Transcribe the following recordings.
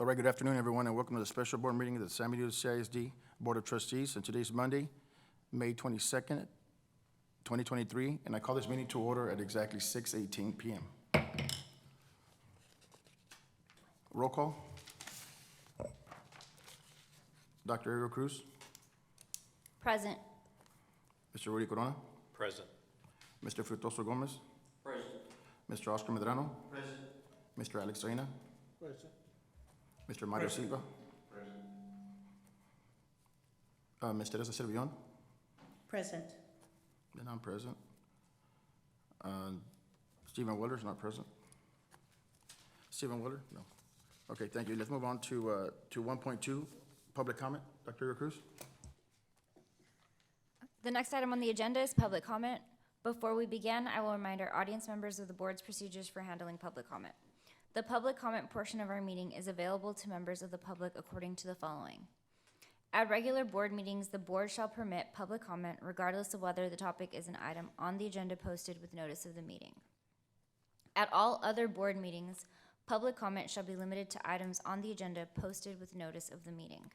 All right, good afternoon, everyone, and welcome to the special board meeting of the San Benito CISD Board of Trustees. And today's Monday, May 22nd, 2023, and I call this meeting to order at exactly 6:18 p.m. Roll call. Dr. Ariel Cruz, Present. Mr. Rudy Corona, Present. Mr. Frutoso Gomez, Present. Mr. Oscar Medrano, Present. Mr. Alex Reina, Present. Mr. Mario Silva, Ms. Teresa Servillon, Present. and I'm present. Stephen Weller's not present. Stephen Weller? No. Okay, thank you. Let's move on to 1.2, public comment. Dr. Ariel Cruz? The next item on the agenda is public comment. Before we begin, I will remind our audience members of the board's procedures for handling public comment. The public comment portion of our meeting is available to members of the public according to the following. At regular board meetings, the board shall permit public comment regardless of whether the topic is an item on the agenda posted with notice of the meeting. At all other board meetings, public comment shall be limited to items on the agenda posted with notice of the meeting.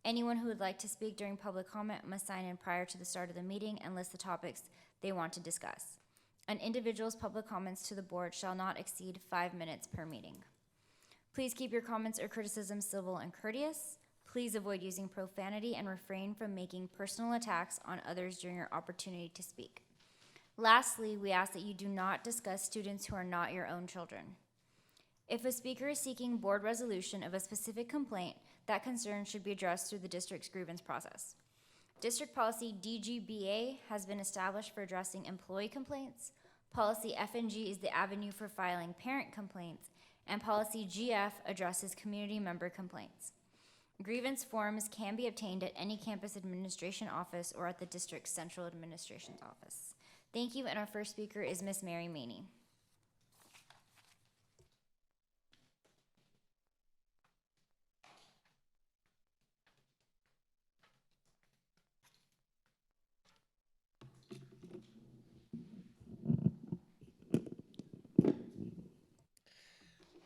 Anyone who would like to speak during public comment must sign in prior to the start of the meeting and list the topics they want to discuss. An individual's public comments to the board shall not exceed 5 minutes per meeting. Please keep your comments or criticisms civil and courteous. Please avoid using profanity and refrain from making personal attacks on others during your opportunity to speak. Lastly, we ask that you do not discuss students who are not your own children. If a speaker is seeking board resolution of a specific complaint, that concern should be addressed through the district's grievance process. District policy DGBA has been established for addressing employee complaints. Policy FNG is the avenue for filing parent complaints, and policy GF addresses community member complaints. Grievance forms can be obtained at any campus administration office or at the district's central administration's office. Thank you, and our first speaker is Ms. Mary Maney.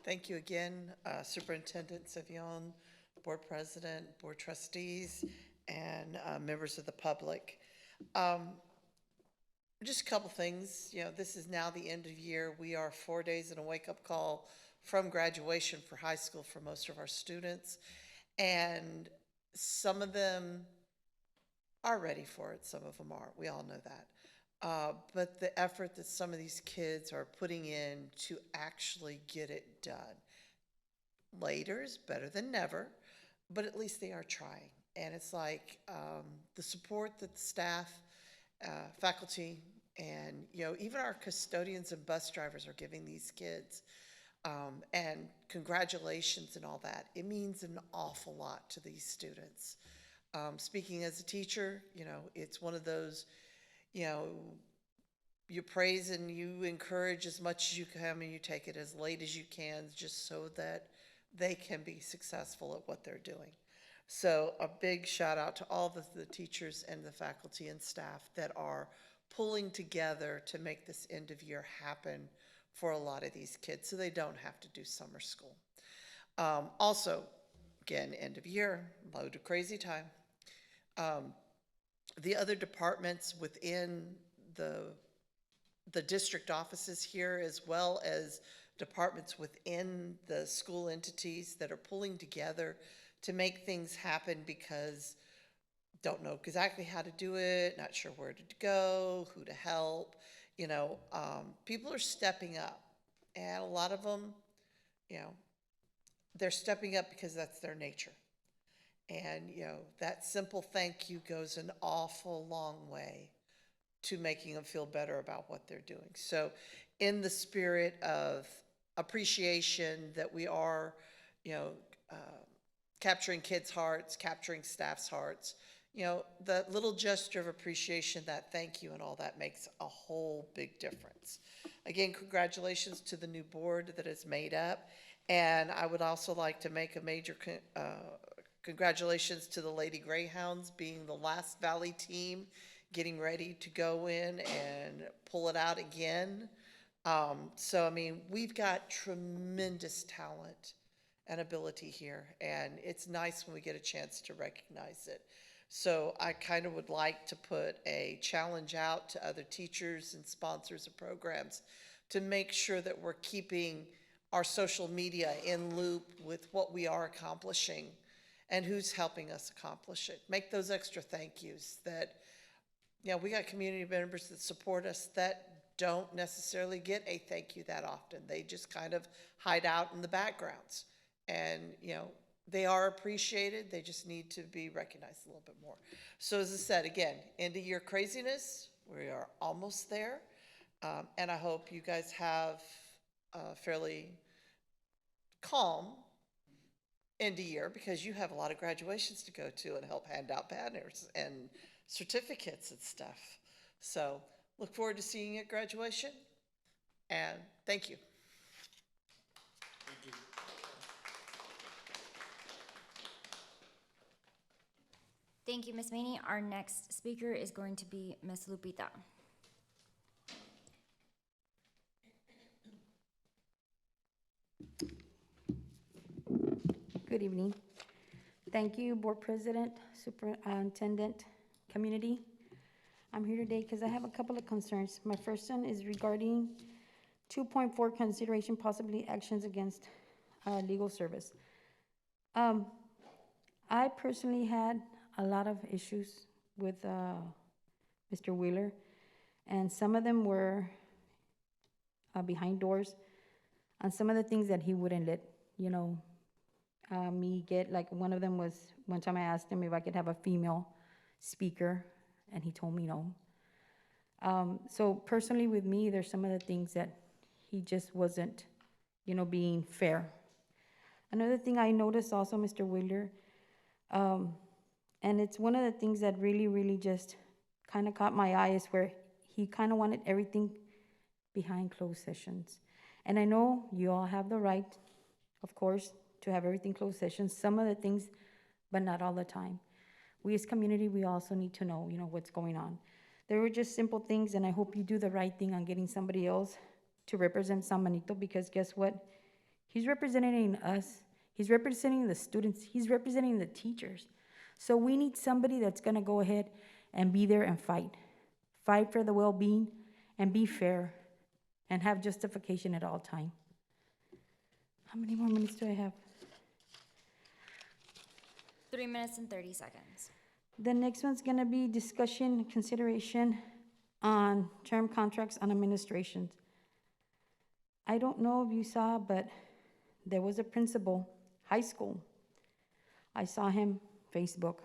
Thank you again, Superintendent Servillon, Board President, Board Trustees, and members of the public. Just a couple things. You know, this is now the end of year. We are 4 days in a wake-up call from graduation for high school for most of our students. And some of them are ready for it. Some of them aren't. We all know that. But the effort that some of these kids are putting in to actually get it done. Later is better than never, but at least they are trying. And it's like the support that the staff, faculty, and even our custodians and bus drivers are giving these kids, and congratulations and all that. It means an awful lot to these students. Speaking as a teacher, it's one of those, you praise and you encourage as much as you can, and you take it as late as you can just so that they can be successful at what they're doing. So a big shout out to all the teachers and the faculty and staff that are pulling together to make this end of year happen for a lot of these kids so they don't have to do summer school. Also, again, end of year, load of crazy time. The other departments within the district offices here, as well as departments within the school entities that are pulling together to make things happen because don't know exactly how to do it, not sure where to go, who to help. People are stepping up, and a lot of them, they're stepping up because that's their nature. And, that simple thank you goes an awful long way to making them feel better about what they're doing. So in the spirit of appreciation that we are, capturing kids' hearts, capturing staff's hearts, the little gesture of appreciation, that thank you and all that makes a whole big difference. Again, congratulations to the new board that is made up. And I would also like to make a major congratulations to the Lady Greyhounds being the last Valley team, getting ready to go in and pull it out again. So, I mean, we've got tremendous talent and ability here, and it's nice when we get a chance to recognize it. So I kind of would like to put a challenge out to other teachers and sponsors of programs to make sure that we're keeping our social media in loop with what we are accomplishing and who's helping us accomplish it. Make those extra thank yous that, we got community members that support us that don't necessarily get a thank you that often. They just kind of hide out in the backgrounds. And, they are appreciated. They just need to be recognized a little bit more. So as I said, again, end of year craziness. We are almost there. And I hope you guys have a fairly calm end of year, because you have a lot of graduations to go to and help hand out banners and certificates and stuff. So look forward to seeing you at graduation, and thank you. Thank you, Ms. Maney. Our next speaker is going to be Ms. Lupita. Good evening. Thank you, Board President, Superintendent, Community. I'm here today because I have a couple of concerns. My first one is regarding 2.4, consideration possibly actions against legal service. I personally had a lot of issues with Mr. Wheeler, and some of them were behind doors, and some of the things that he wouldn't let, me get. Like, one of them was, one time I asked him if I could have a female speaker, and he told me no. So personally with me, there's some of the things that he just wasn't, being fair. Another thing I noticed also, Mr. Wheeler, and it's one of the things that really, really just kind of caught my eye, is where he kind of wanted everything behind closed sessions. And I know you all have the right, of course, to have everything closed sessions, some of the things, but not all the time. We as community, we also need to know, what's going on. There were just simple things, and I hope you do the right thing on getting somebody else to represent San Benito, because guess what? He's representing us. He's representing the students. He's representing the teachers. So we need somebody that's going to go ahead and be there and fight. Fight for the well-being and be fair and have justification at all time. How many more minutes do I have? 3 minutes and 30 seconds. The next one's going to be discussion, consideration on term contracts on administrations. I don't know if you saw, but there was a principal, high school. I saw him, Facebook.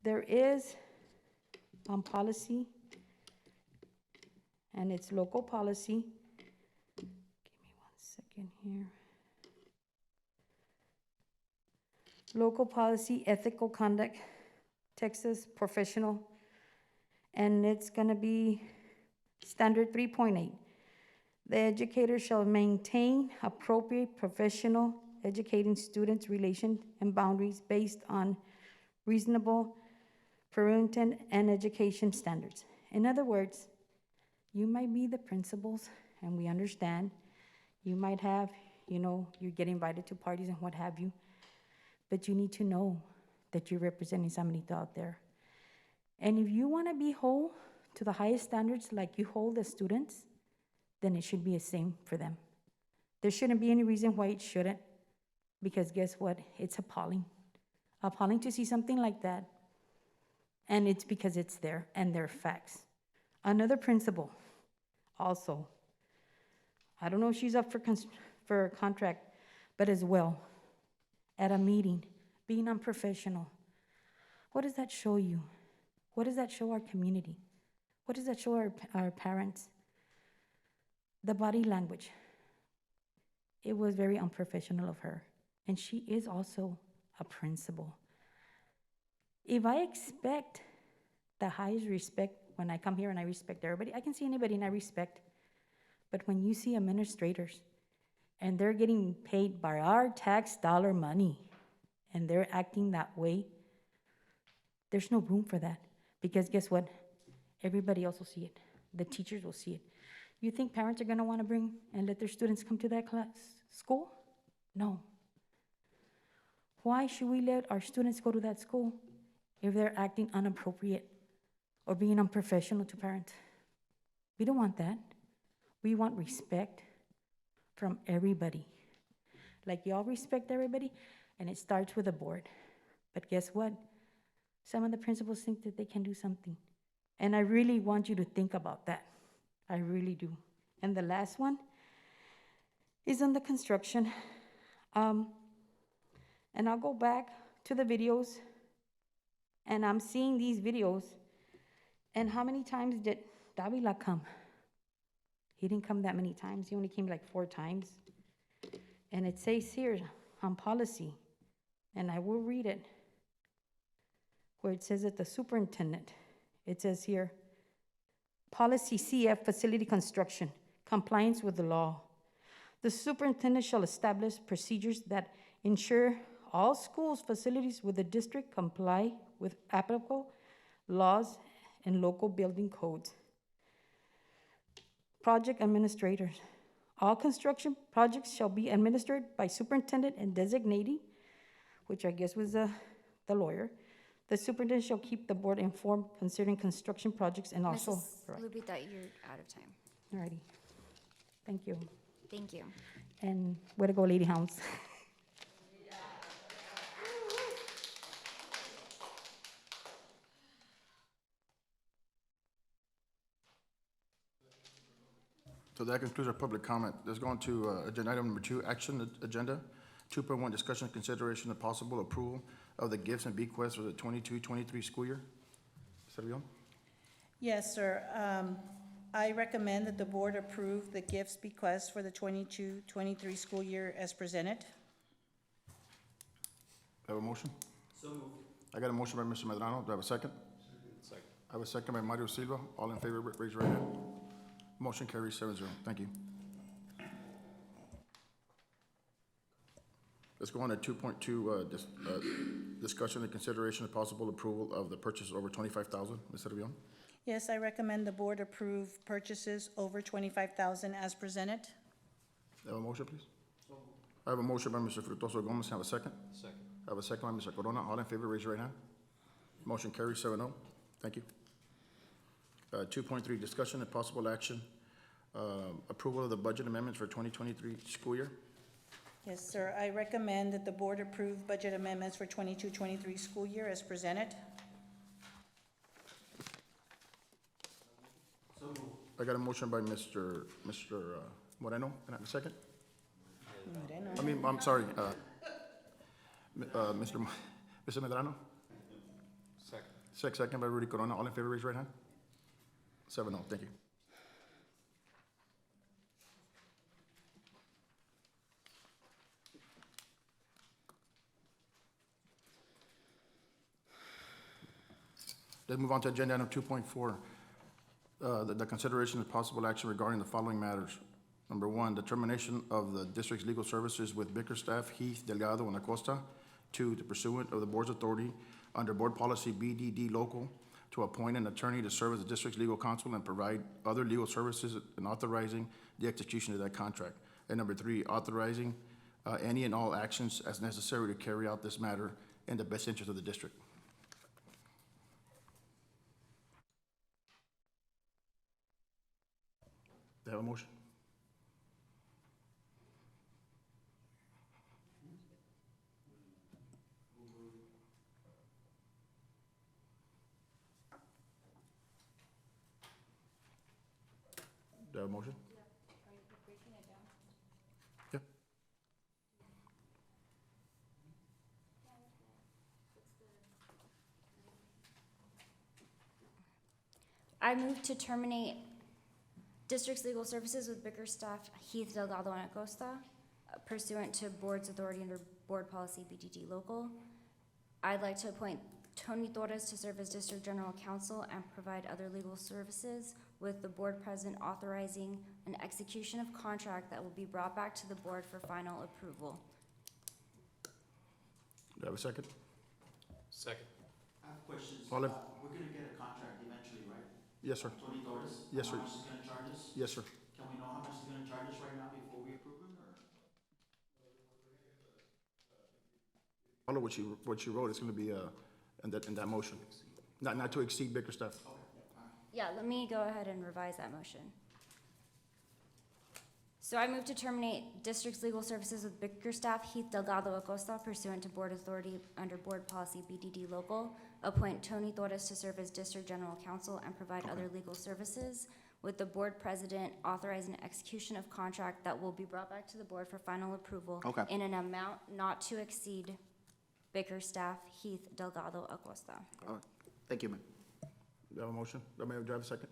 There is on policy, and it's local policy. Give me 1 second here. Local policy, ethical conduct, Texas professional, and it's going to be standard 3.8. The educator shall maintain appropriate professional educating students' relations and boundaries based on reasonable parental and education standards. In other words, you might be the principals, and we understand. You might have, you get invited to parties and what have you, but you need to know that you're representing somebody out there. And if you want to be whole to the highest standards like you hold the students, then it should be the same for them. There shouldn't be any reason why it shouldn't, because guess what? It's appalling. Appalling to see something like that, and it's because it's there, and they're facts. Another principal, also, I don't know if she's up for a contract, but as well, at a meeting, being unprofessional. What does that show you? What does that show our community? What does that show our parents? The body language. It was very unprofessional of her. And she is also a principal. If I expect the highest respect when I come here and I respect everybody, I can see anybody and I respect. But when you see administrators and they're getting paid by our tax dollar money and they're acting that way, there's no room for that. Because guess what? Everybody else will see it. The teachers will see it. You think parents are going to want to bring and let their students come to that school? No. Why should we let our students go to that school if they're acting inappropriate or being unprofessional to parents? We don't want that. We want respect from everybody. Like y'all respect everybody, and it starts with the board. But guess what? Some of the principals think that they can do something. And I really want you to think about that. I really do. And the last one is on the construction. And I'll go back to the videos, and I'm seeing these videos, and how many times did Davila come? He didn't come that many times. He only came like 4 times. And it says here on policy, and I will read it, where it says that the superintendent, it says here, policy CF, facility construction, compliance with the law. The superintendent shall establish procedures that ensure all schools, facilities with the district comply with applicable laws and local building codes. Project administrators. All construction projects shall be administered by superintendent and designating, which I guess was the lawyer. The superintendent shall keep the board informed concerning construction projects and also. Mrs. Lupita, you're out of time. Alrighty. Thank you. Thank you. And way to go, Lady Hounds. So that concludes our public comment. Let's go on to agenda item number 2, action agenda. 2.1, discussion, consideration, and possible approval of the gifts and bequests for the 22-23 school year. Mr. Leon? Yes, sir. I recommend that the board approve the gifts bequests for the 22-23 school year as presented. Have a motion? So moved. I got a motion by Mr. Medrano. Do I have a second? Second. I have a second by Mario Silva. All in favor, raise your right hand. Motion carries 7-0. Thank you. Let's go on to 2.2, discussion and consideration of possible approval of the purchase over 25,000. Mr. Leon? Yes, I recommend the board approve purchases over 25,000 as presented. Have a motion, please? I have a motion by Mr. Frutoso Gomez. Have a second? Second. I have a second by Mr. Corona. All in favor, raise your right hand. Motion carries 7-0. Thank you. 2.3, discussion and possible action, approval of the budget amendments for 2023 school year. Yes, sir. I recommend that the board approve budget amendments for 22-23 school year as presented. I got a motion by Mr. Moreno. Can I have a second? I'm sorry, Mr. Medrano? Second. Second by Rudy Corona. All in favor, raise your right hand. 7-0. Thank you. Let's move on to agenda item 2.4, the consideration of possible action regarding the following matters. Number 1, determination of the district's legal services with Bickerstaff, Heath, Delgado, and Acosta. 2, the pursuant of the board's authority under board policy BDD local to appoint an attorney to serve as the district's legal counsel and provide other legal services and authorizing the execution of that contract. And number 3, authorizing any and all actions as necessary to carry out this matter in the best interest of the district. Do I have a motion? Do I have a motion? Yeah. Are you breaking it down? Yeah. I move to terminate district's legal services with Bickerstaff, Heath, Delgado, and Acosta pursuant to board's authority under board policy BDD local. I'd like to appoint Tony Torres to serve as district general counsel and provide other legal services with the board president authorizing an execution of contract that will be brought back to the board for final approval. Do I have a second? Second. I have questions. Olive. We're gonna get a contract eventually, right? Yes, sir. Tony Torres? Yes, sir. How much is gonna charge us? Yes, sir. Can we know how much he's gonna charge us right now before we approve him, or? follow what you wrote, it's gonna be, in that motion. Not to exceed Bickerstaff. Yeah, let me go ahead and revise that motion. So I move to terminate district's legal services with Bickerstaff Heath Delgado Acosta pursuant to board authority under board policy BDD local. Appoint Tony Torres to serve as district general counsel and provide other legal services, with the board president authorizing execution of contract that will be brought back to the board for final approval Okay. in an amount not to exceed Bickerstaff Heath Delgado Acosta. Thank you, ma'am. Do you have a motion? Do I have a second?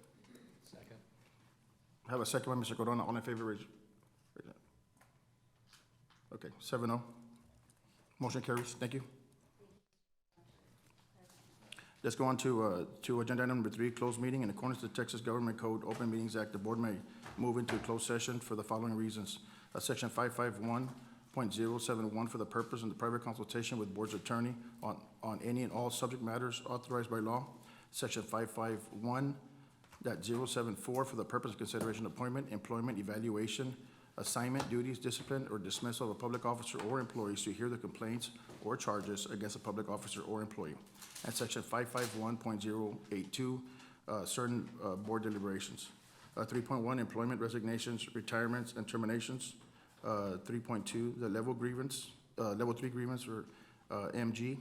Second. I have a second by Mr. Corona. All in favor, raise your hand. Okay, 7-0. Motion carries. Thank you. Let's go on to agenda item number 3, closed meeting. In accordance to the Texas Government Code, Open Meetings Act, the board may move into a closed session for the following reasons. Section 551.071 for the purpose and the private consultation with board's attorney on any and all subject matters authorized by law. Section 551.074 for the purpose of consideration, appointment, employment, evaluation, assignment, duties, discipline, or dismissal of a public officer or employees to hear the complaints or charges against a public officer or employee. And section 551.082, certain board deliberations. 3.1, employment resignations, retirements, and terminations. 3.2, the level 3 grievance for MG.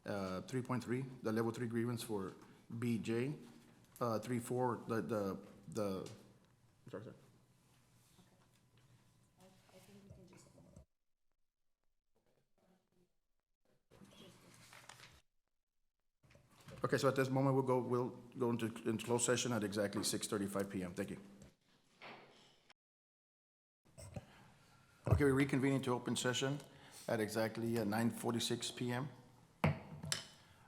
3.3, the level 3 grievance for BJ. 3.4, sorry. Okay, so at this moment, we'll go into closed session at exactly 6:35 PM. Thank you. Okay, we reconvene into open session at exactly 9:46 PM.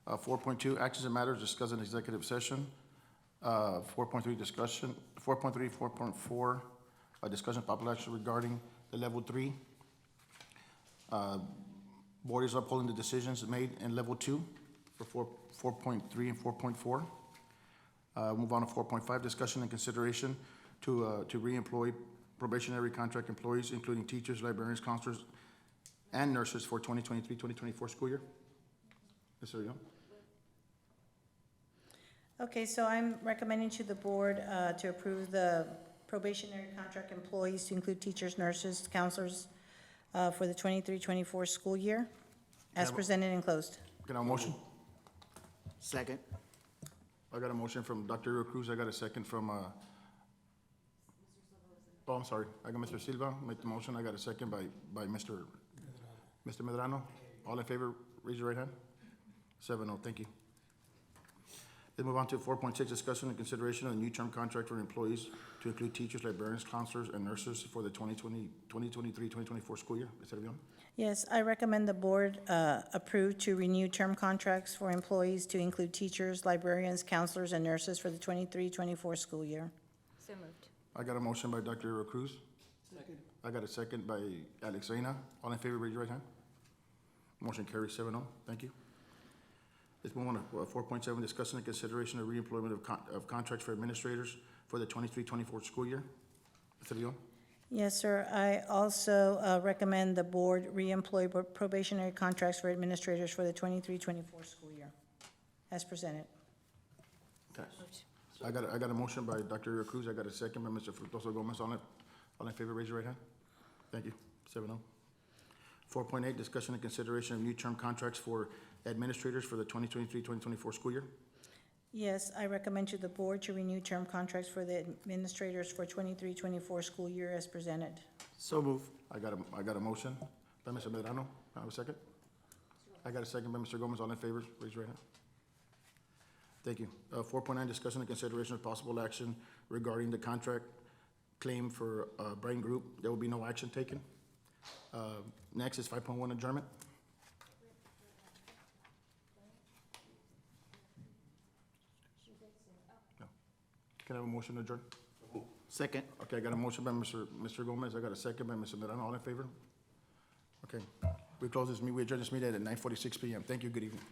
4.2, actions and matters discussed in executive session. 4.3, discussion. 4.3, 4.4, discussion of possible action regarding the level 3. Board is upholding the decisions made in level 2 for 4.3 and 4.4. Move on to 4.5, discussion and consideration to reemploy probationary contract employees, including teachers, librarians, counselors, and nurses for 2023-2024 school year. Yes, sir, yeah. Okay, so I'm recommending to the board to approve the probationary contract employees to include teachers, nurses, counselors for the 23-24 school year, as presented and closed. Can I have a motion? Second. I got a motion from Dr. Cruz. I got a second from, oh, I'm sorry. I got Mr. Silva make the motion. I got a second by Mr. Medrano. All in favor, raise your right hand. 7-0, thank you. Let's move on to 4.6, discussion and consideration of a new term contract for employees to include teachers, librarians, counselors, and nurses for the 2023-2024 school year. Ms. Servillon? Yes, I recommend the board approve to renew term contracts for employees to include teachers, librarians, counselors, and nurses for the 23-24 school year. So moved. I got a motion by Dr. Cruz. Second. I got a second by Alex Reina. All in favor, raise your right hand. Motion carries 7-0. Thank you. Let's move on to 4.7, discussion and consideration of reemployment of contracts for administrators for the 23-24 school year. Mr. Leon? Yes, sir. I also recommend the board reemploy probationary contracts for administrators for the 23-24 school year, as presented. Okay. I got a motion by Dr. Cruz. I got a second by Mr. Fructuoso Gomez. All in favor, raise your right hand. Thank you. 7-0. 4.8, discussion and consideration of new term contracts for administrators for the 2023-2024 school year. Yes, I recommend to the board to renew term contracts for the administrators for 23-24 school year as presented. So move. I got a motion by Mr. Medrano. I have a second. I got a second by Mr. Gomez. All in favor, raise your right hand. Thank you. 4.9, discussion and consideration of possible action regarding the contract claim for Brain Group. There will be no action taken. Next is 5.1, adjournment. No. Can I have a motion to adjourn? Second. Okay, I got a motion by Mr. Gomez. I got a second by Mr. Medrano. All in favor? Okay. We close this meeting. We adjourn this meeting at 9:46 PM. Thank you. Good evening.